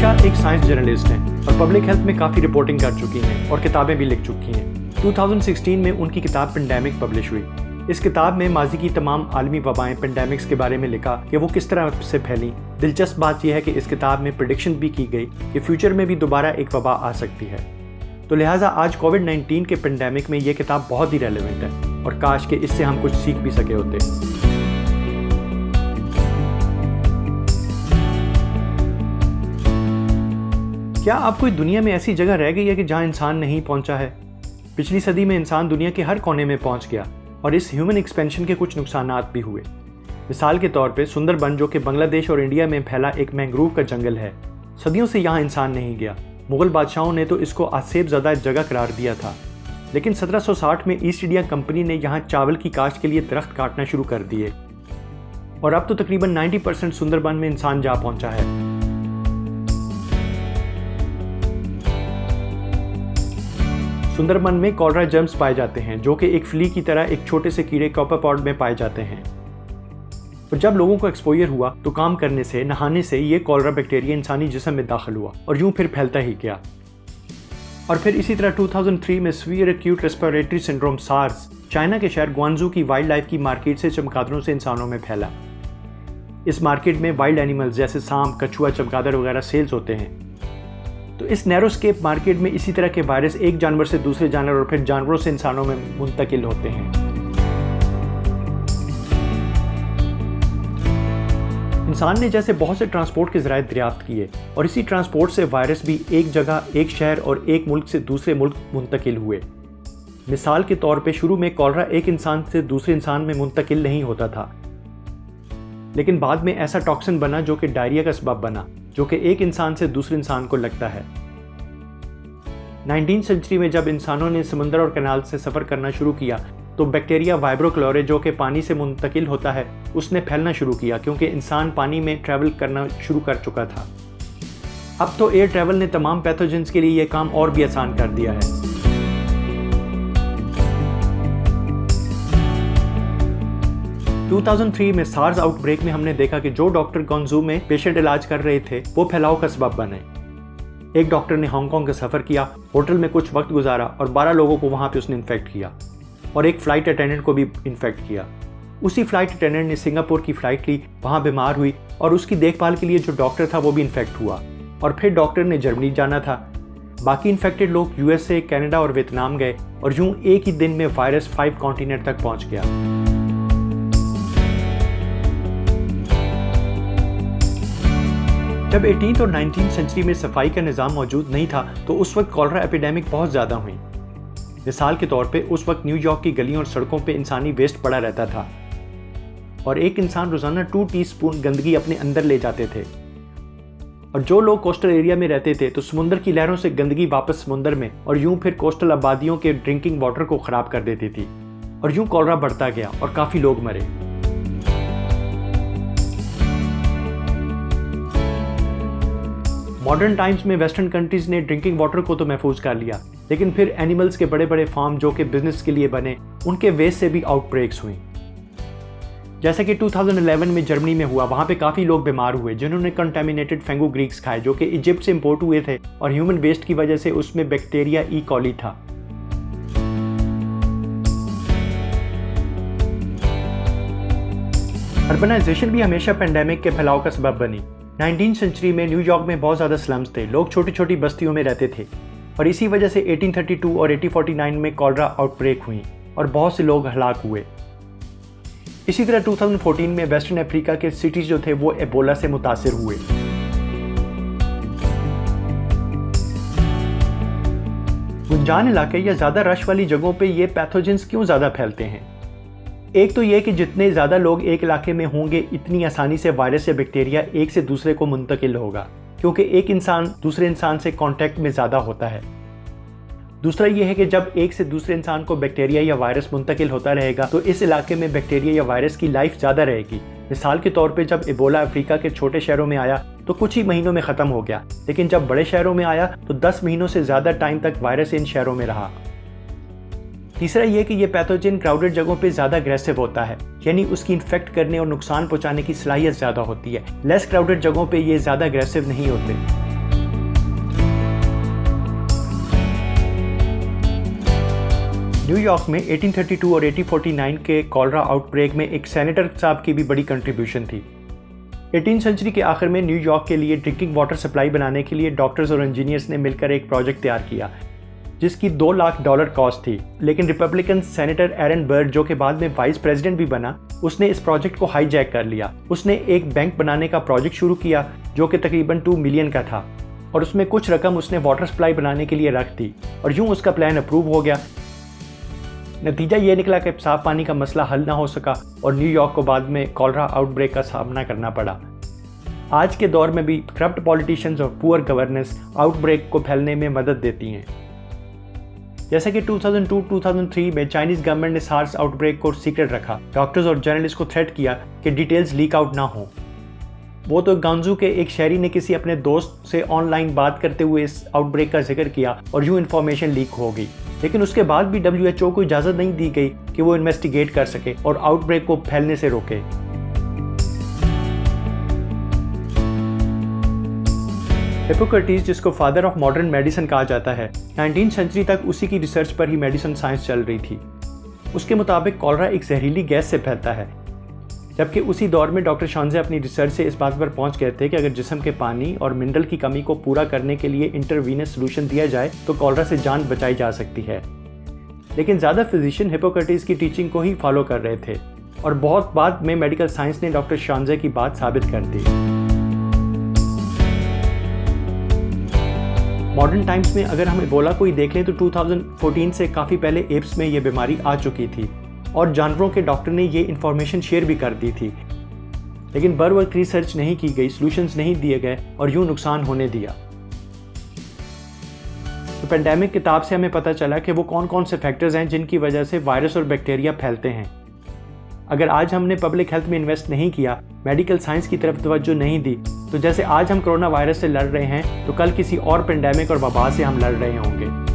आयशा एक science journalist हैं और पब्लिक हेल्थ में काफ़ी रिपोर्टिंग कर चुकी हैं और किताबें भी लिख चुकी हैं। 2016 में उनकी किताब पेंडेमिक पब्लिश हुई। इस किताब में माजी की तमाम आलमी वबाएं पेंडेमिक्स के बारे में लिखा कि वो किस तरह से फैली। दिलचस्प बात यह है कि इस किताब में प्रेडिक्शन भी की गई कि फ्यूचर में भी दोबारा एक वबा आ सकती है। तो लिहाजा आज कोविड-19 के पेंडेमिक में ये किताब बहुत ही रेलेवेंट है और काश कि इससे हम कुछ सीख भी सके होते। क्या अब कोई दुनिया में ऐसी जगह रह गई है कि जहां इंसान नहीं पहुंचा है? पिछली सदी में इंसान दुनिया के हर कोने में पहुंच गया और इस ह्यूमन एक्सपेंशन के कुछ नुकसानात भी हुए। मिसाल के तौर पे सुंदरबन, जो कि बांग्लादेश और इंडिया में फैला एक मैंग्रोव का जंगल है, सदियों से यहाँ इंसान नहीं गया। मुगल बादशाहों ने तो इसको आसेब ज़दा जगह करार दिया था, लेकिन 1760 में ईस्ट इंडिया कंपनी ने यहाँ चावल की काश्त के लिए दरख्त काटना शुरू कर दिए और अब तो तकरीबन 90% सुंदरबन में इंसान जा पहुंचा है। सुंदरबन में कॉलरा जर्म्स पाए जाते हैं, जो कि एक फ्ली की तरह एक छोटे से कीड़े कॉपरपॉड में पाए जाते हैं। और जब लोगों को एक्सपोजर हुआ तो काम करने से, नहाने से ये कॉलरा बैक्टीरिया इंसानी जिस्म में दाखिल हुआ और यूं फिर फैलता ही गया। और फिर इसी तरह 2003 में severe acute respiratory syndrome SARS China के शहर ग्वांगझू की वाइल्ड लाइफ की मार्केट से चमगादड़ों से इंसानों में फैला। इस मार्केट में वाइल्ड एनिमल्स जैसे सांप, कछुआ, चमगादड़ वगैरह सेल्स होते हैं। तो इस नैरोस्केप मार्केट में इसी तरह के वायरस एक जानवर से दूसरे जानवर और फिर जानवरों से इंसानों में मुंतकिल होते हैं। इंसान ने जैसे बहुत से ट्रांसपोर्ट के ज़राए दरियाफ्त किए और इसी ट्रांसपोर्ट से वायरस भी एक जगह, एक शहर और एक मुल्क से दूसरे मुल्क मुंतकिल हुए। मिसाल के तौर पे शुरू में कॉलरा एक इंसान से दूसरे इंसान में मुंतकिल नहीं होता था, लेकिन बाद में ऐसा टॉक्सिन बना जो कि डायरिया का सबब बना, जो कि एक इंसान से दूसरे इंसान को लगता है। 19वीं सेंचुरी में जब इंसानों ने समुद्र और कैनाल से सफ़र करना शुरू किया तो बैक्टीरिया वाइब्रो क्लोरे, जो कि पानी से मुंतकिल होता है, उसने फैलना शुरू किया क्योंकि इंसान पानी में ट्रैवल करना शुरू कर चुका था। अब तो एयर ट्रैवल ने तमाम पैथोजेंस के लिए यह काम और भी आसान कर दिया है। – 2003 में सार्स आउटब्रेक में हमने देखा कि जो डॉक्टर ग्वांगझू में पेशेंट इलाज कर रहे थे वो फैलाव का सबब बने। एक डॉक्टर ने हांगकांग का सफ़र किया, होटल में कुछ वक्त गुजारा और 12 लोगों को वहाँ पे उसने इन्फेक्ट किया और एक फ़्लाइट अटेंडेंट को भी इन्फेक्ट किया। उसी फ़्लाइट अटेंडेंट ने सिंगापुर की फ़्लाइट ली, वहाँ बीमार हुई और उसकी देखभाल के लिए जो डॉक्टर था वो भी इन्फेक्ट हुआ और फिर डॉक्टर ने जर्मनी जाना था। बाकी इन्फेक्टेड लोग USA, कनाडा और वियतनाम गए और यूँ एक ही दिन में वायरस 5 कॉन्टिनेंट तक पहुँच गया। जब 18th और 19th सेंचुरी में सफाई का निज़ाम मौजूद नहीं था तो उस वक्त कॉलरा एपिडेमिक बहुत ज़्यादा हुई। मिसाल के तौर पे उस वक्त न्यूयॉर्क की गलियों और सड़कों पे इंसानी वेस्ट पड़ा रहता था और एक इंसान रोज़ाना 2 टीस्पून गंदगी अपने अंदर ले जाते थे। और जो लोग कोस्टल एरिया में रहते थे तो समुद्र की लहरों से गंदगी वापस समुद्र में और यूं फिर कोस्टल आबादियों के ड्रिंकिंग वाटर को ख़राब कर देती थी और यूं कॉलरा बढ़ता गया और काफ़ी लोग मरे। मॉडर्न टाइम्स में वेस्टर्न कंट्रीज ने ड्रिंकिंग वाटर को तो महफूज कर लिया, लेकिन फिर एनिमल्स के बड़े बड़े फार्म जो कि बिजनेस के लिए बने, उनके वेस्ट से भी आउटब्रेक्स हुई। जैसे कि 2011 में जर्मनी में हुआ, वहाँ पे काफ़ी लोग बीमार हुए जिन्होंने कंटेमिनेटेड फेंगोग्रीक्स खाए जो कि इजिप्ट से इंपोर्ट हुए थे और ह्यूमन वेस्ट की वजह से उसमें बैक्टीरिया ई कॉली था। अर्बनाइजेशन भी हमेशा पेंडेमिक के फैलाव का सबब बनी। 19वीं सेंचुरी में न्यूयॉर्क में बहुत ज़्यादा स्लम्स थे, लोग छोटी छोटी बस्तियों में रहते थे और इसी वजह से 1832 और 1849 में कॉलरा आउटब्रेक हुई और बहुत से लोग हलाक हुए। इसी तरह 2014 में वेस्टर्न अफ्रीका के सिटीज़ जो थे वो एबोला से मुतासिर हुए। गुंजान इलाके या ज़्यादा रश वाली जगहों पे ये पैथोजेंस क्यों ज़्यादा फैलते हैं? एक तो ये कि जितने ज़्यादा लोग एक इलाके में होंगे इतनी आसानी से वायरस या बैक्टीरिया एक से दूसरे को मुंतकिल होगा, क्योंकि एक इंसान दूसरे इंसान से कांटेक्ट में ज़्यादा होता है। दूसरा ये है कि जब एक से दूसरे इंसान को बैक्टीरिया या वायरस मुंतकिल होता रहेगा तो इस इलाके में बैक्टीरिया या वायरस की लाइफ ज़्यादा रहेगी। मिसाल के तौर पे जब एबोला अफ्रीका के छोटे शहरों में आया तो कुछ ही महीनों में ख़त्म हो गया, लेकिन जब बड़े शहरों में आया तो 10 महीनों से ज़्यादा टाइम तक वायरस इन शहरों में रहा। तीसरा ये कि ये पैथोजन क्राउडेड जगहों पे ज़्यादा अग्रेसिव होता है, यानी उसकी इन्फेक्ट करने और नुकसान पहुंचाने की सलाहियत ज़्यादा होती है। लेस क्राउडेड जगहों पे ये ज़्यादा अग्रेसिव नहीं होते। न्यूयॉर्क में 1832 और 1849 के कॉलरा आउटब्रेक में एक सेनेटर साहब की भी बड़ी कंट्रीब्यूशन थी। 18वीं सेंचुरी के आखिर में न्यूयॉर्क के लिए ड्रिंकिंग वाटर सप्लाई बनाने के लिए डॉक्टर्स और इंजीनियर्स ने मिलकर एक प्रोजेक्ट तैयार किया जिसकी $2 लाख कॉस्ट थी। लेकिन रिपब्लिकन सेनेटर एरन बर्र, जो कि बाद में वाइस प्रेसिडेंट भी बना, उसने इस प्रोजेक्ट को हाईजैक कर लिया। उसने एक बैंक बनाने का प्रोजेक्ट शुरू किया जो कि तकरीबन 2 मिलियन का था और उसमें कुछ रकम उसने वाटर सप्लाई बनाने के लिए रख दी और यूं उसका प्लान अप्रूव हो गया। नतीजा ये निकला कि साफ पानी का मसला हल ना हो सका और न्यूयॉर्क को बाद में कॉलरा आउटब्रेक का सामना करना पड़ा। आज के दौर में भी करप्ट पॉलिटिशियंस और पुअर गवर्नेंस आउटब्रेक को फैलने में मदद देती हैं। जैसे कि 2002-2003 में चाइनीज गवर्नमेंट ने सार्स आउटब्रेक को सीक्रेट रखा। डॉक्टर्स और जर्नलिस्ट को थ्रेट किया कि डिटेल्स लीक आउट ना हो। वो तो गांजू के एक शहरी ने किसी अपने दोस्त से ऑनलाइन बात करते हुए इस आउटब्रेक का जिक्र किया और यूं इन्फॉर्मेशन लीक हो गई। लेकिन उसके बाद भी WHO को इजाज़त नहीं दी गई कि वो इन्वेस्टिगेट कर सके और आउटब्रेक को फैलने से रोके। हिप्पोक्रेटिस, जिसको फादर ऑफ मॉडर्न मेडिसिन कहा जाता है, 19वीं सेंचुरी तक उसी की रिसर्च पर ही मेडिसिन साइंस चल रही थी। उसके मुताबिक कॉलरा एक जहरीली गैस से फैलता है, जबकि उसी दौर में डॉक्टर शांजे अपनी रिसर्च से इस बात पर पहुंच गए थे कि अगर जिस्म के पानी और मिनरल की कमी को पूरा करने के लिए इंटरवीनस सोल्यूशन दिया जाए तो कॉलरा से जान बचाई जा सकती है। लेकिन ज़्यादा फिजिशियन हिप्पोक्रेटिस की टीचिंग को ही फॉलो कर रहे थे और बहुत बाद में मेडिकल साइंस ने डॉक्टर शांजे की बात साबित कर दी। मॉडर्न टाइम्स में अगर हम इबोला को ही देख लें तो 2014 से काफ़ी पहले एप्स में ये बीमारी आ चुकी थी और जानवरों के डॉक्टर ने ये इन्फॉर्मेशन शेयर भी कर दी थी। लेकिन बर वक्त रिसर्च नहीं की गई, सॉल्यूशंस नहीं दिए गए और यूं नुकसान होने दिया। तो पेंडेमिक किताब से हमें पता चला कि वो कौन कौन से फैक्टर्स हैं जिनकी वजह से वायरस और बैक्टीरिया फैलते हैं। अगर आज हमने पब्लिक हेल्थ में इन्वेस्ट नहीं किया, मेडिकल साइंस की तरफ तवज्जो नहीं दी, तो जैसे आज हम कोरोना वायरस से लड़ रहे हैं तो कल किसी और पेंडेमिक और वबा से हम लड़ रहे होंगे।